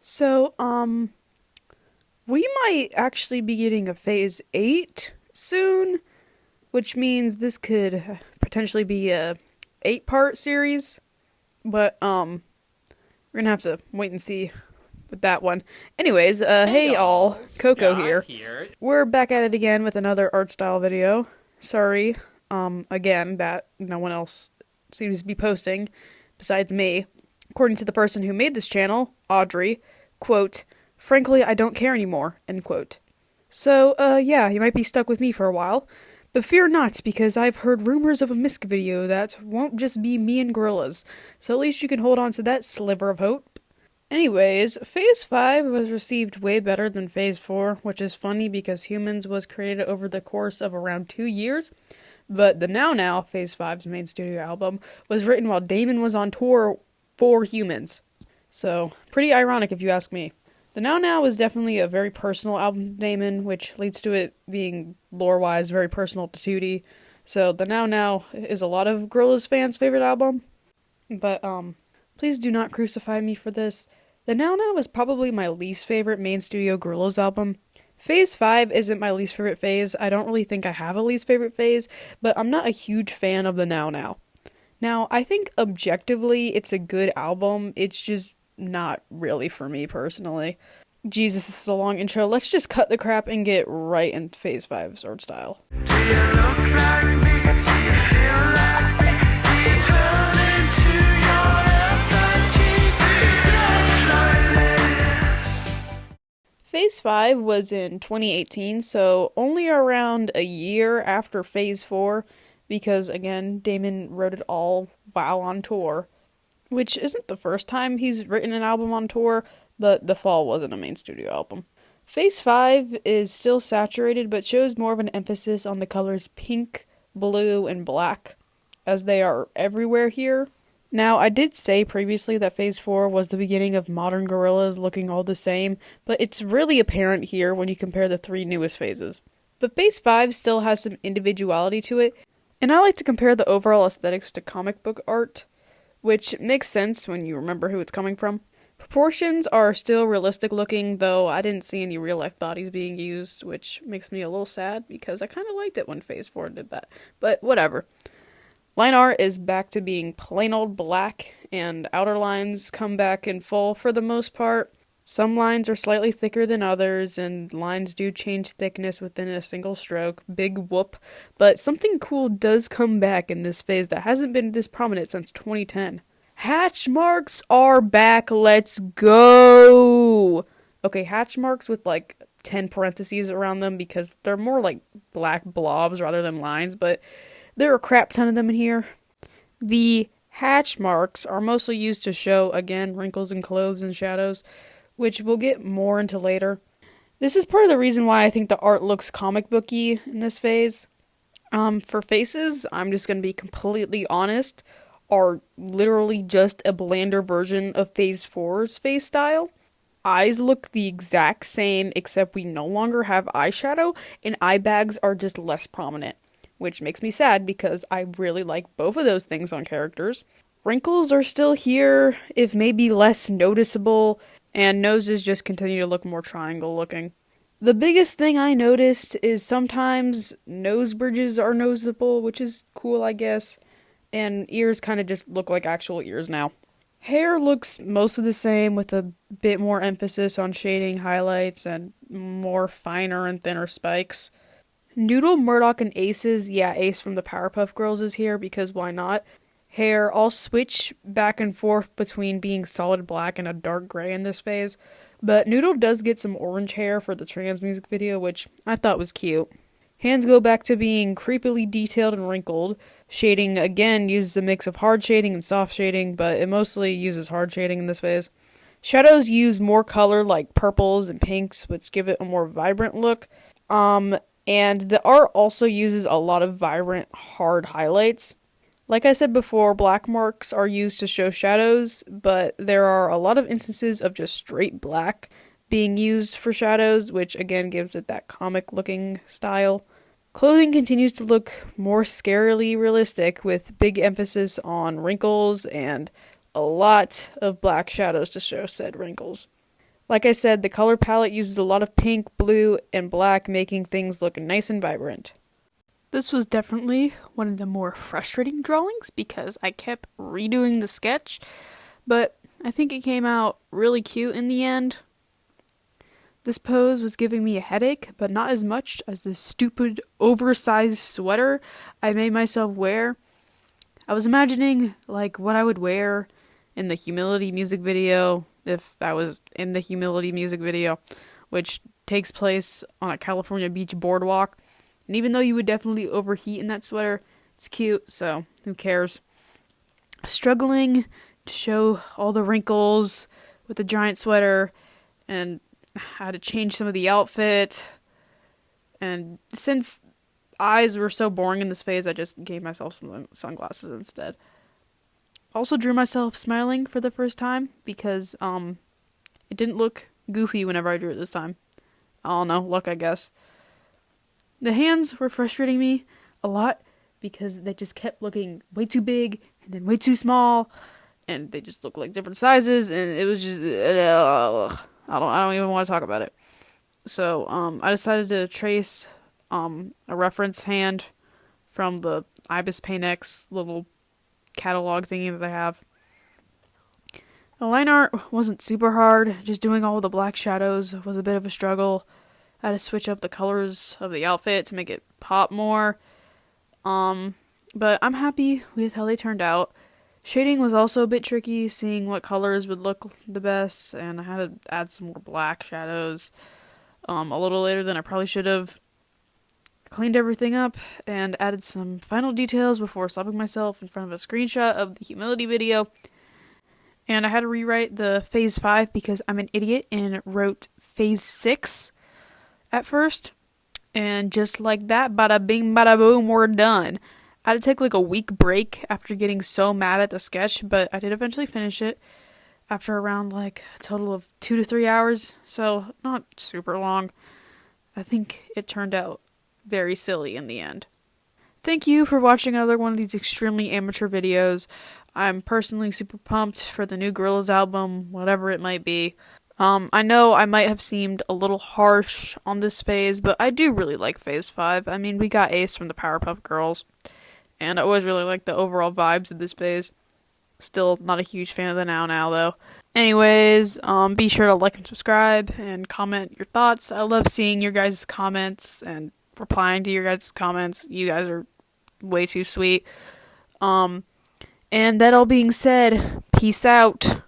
So, we might actually be getting a Phase 8 soon, which means this could potentially be a 8-part series, but, we're gonna have to wait and see with that one. Anyways, Hey hey all, y'all, Coco Scott here. here. We're back at it again with another art style video. Sorry, again, that no one else seems to be posting besides me. According to the person who made this channel, Audrey, quote, frankly, I don't care anymore, end quote. So, yeah, you might be stuck with me for a while. But fear not, because I've heard rumors of a Misk video that won't just be me and Gorillaz, so at least you can hold on to that sliver of hope. Anyways, Phase 5 was received way better than Phase 4, which is funny because Humans was created over the course of around 2 years, but the Now Now, Phase 5's main studio album, was written while Damon was on tour for Humans. So, pretty ironic if you ask me. The Now Now is definitely a very personal album to Damon, which leads to it being lore-wise very personal to Tootie. So the Now Now is a lot of Gorillaz fans' favorite album. But, please do not crucify me for this. The Now Now is probably my least favorite main studio Gorillaz album. Phase 5 isn't my least favorite phase. I don't really think I have a least favorite phase, but I'm not a huge fan of the Now Now. Now, I think objectively it's a good album. It's just not really for me personally. Jesus, this is a long intro. Let's just cut the crap and get right into Phase 5's art style. Phase 5 was in 2018, so only around a year after Phase 4, because again, Damon wrote it all while on tour, which isn't the first time he's written an album on tour, but The Fall wasn't a main studio album. Phase 5 is still saturated, but shows more of an emphasis on the colors pink, blue, and black, as they are everywhere here. Now, I did say previously that Phase 4 was the beginning of modern Gorillaz looking all the same, but it's really apparent here when you compare the three newest phases. But Phase 5 still has some individuality to it, and I like to compare the overall aesthetics to comic book art, which makes sense when you remember who it's coming from. Proportions are still realistic looking, though I didn't see any real life bodies being used, which makes me a little sad because I kind of liked it when Phase 4 did that. But whatever. Line art is back to being plain old black, and outer lines come back in full for the most part. Some lines are slightly thicker than others, and lines do change thickness within a single stroke. Big whoop. But something cool does come back in this phase that hasn't been this prominent since 2010. Hatch marks are back, let's go! Okay, hatch marks with like 10 parentheses around them because they're more like black blobs rather than lines, but there are a crap ton of them in here. The hatch marks are mostly used to show, again, wrinkles in clothes and shadows, which we'll get more into later. This is part of the reason why I think the art looks comic booky in this phase. For faces, I'm just going to be completely honest, are literally just a blander version of Phase 4's face style. Eyes look the exact same, except we no longer have eyeshadow, and eye bags are just less prominent, which makes me sad because I really like both of those things on characters. Wrinkles are still here, if maybe less noticeable, and noses just continue to look more triangle looking. The biggest thing I noticed is sometimes nose bridges are noticeable, which is cool, I guess, and ears kind of just look like actual ears now. Hair looks mostly the same with a bit more emphasis on shading, highlights, and more finer and thinner spikes. Noodle, Murdoch, and Ace's, yeah, Ace from the Powerpuff Girls is here because why not? Hair all switch back and forth between being solid black and a dark gray in this phase, but Noodle does get some orange hair for the trans music video, which I thought was cute. Hands go back to being creepily detailed and wrinkled. Shading, again, uses a mix of hard shading and soft shading, but it mostly uses hard shading in this phase. Shadows use more color like purples and pinks, which give it a more vibrant look. And the art also uses a lot of vibrant, hard highlights. Like I said before, black marks are used to show shadows, but there are a lot of instances of just straight black being used for shadows, which again gives it that comic-looking style. Clothing continues to look more scarily realistic, with big emphasis on wrinkles and a lot of black shadows to show said wrinkles. Like I said, the color palette uses a lot of pink, blue, and black, making things look nice and vibrant. This was definitely one of the more frustrating drawings because I kept redoing the sketch, but I think it came out really cute in the end. This pose was giving me a headache, but not as much as this stupid, oversized sweater I made myself wear. I was imagining, like, what I would wear in the Humility music video, if I was in the Humility music video, which takes place on a California beach boardwalk. And even though you would definitely overheat in that sweater, it's cute, so who cares? Struggling to show all the wrinkles with the giant sweater, and how to change some of the outfit. And since eyes were so boring in this phase, I just gave myself some sunglasses instead. Also drew myself smiling for the first time because it didn't look goofy whenever I drew it this time. I don't know, luck I guess. The hands were frustrating me a lot because they just kept looking way too big and then way too small, and they just looked like different sizes, and it was just I don't even want to talk about it. So I decided to trace a reference hand from the Ibis Paint X little catalog thingy that they have. The line art wasn't super hard, just doing all the black shadows was a bit of a struggle. I had to switch up the colors of the outfit to make it pop more. But I'm happy with how they turned out. Shading was also a bit tricky, seeing what colors would look the best, and I had to add some more black shadows a little later than I probably should have. Cleaned everything up and added some final details before stopping myself in front of a screenshot of the Humility video. And I had to rewrite the Phase 5 because I'm an idiot and wrote Phase 6 at first. And just like that, bada bing, bada boom, we're done. I had to take like a week break after getting so mad at the sketch, but I did eventually finish it after around like a total of 2 to 3 hours, so not super long. I think it turned out very silly in the end. Thank you for watching another one of these extremely amateur videos. I'm personally super pumped for the new Gorillaz album, whatever it might be. I know I might have seemed a little harsh on this phase, but I do really like Phase 5. I mean, we got Ace from the Powerpuff Girls, and I always really like the overall vibes of this phase. Still not a huge fan of the Now though. Anyways, be sure to like and subscribe and comment your thoughts. I love seeing your guys' comments and replying to your guys' comments. You guys are way too sweet. And that all being said, peace out.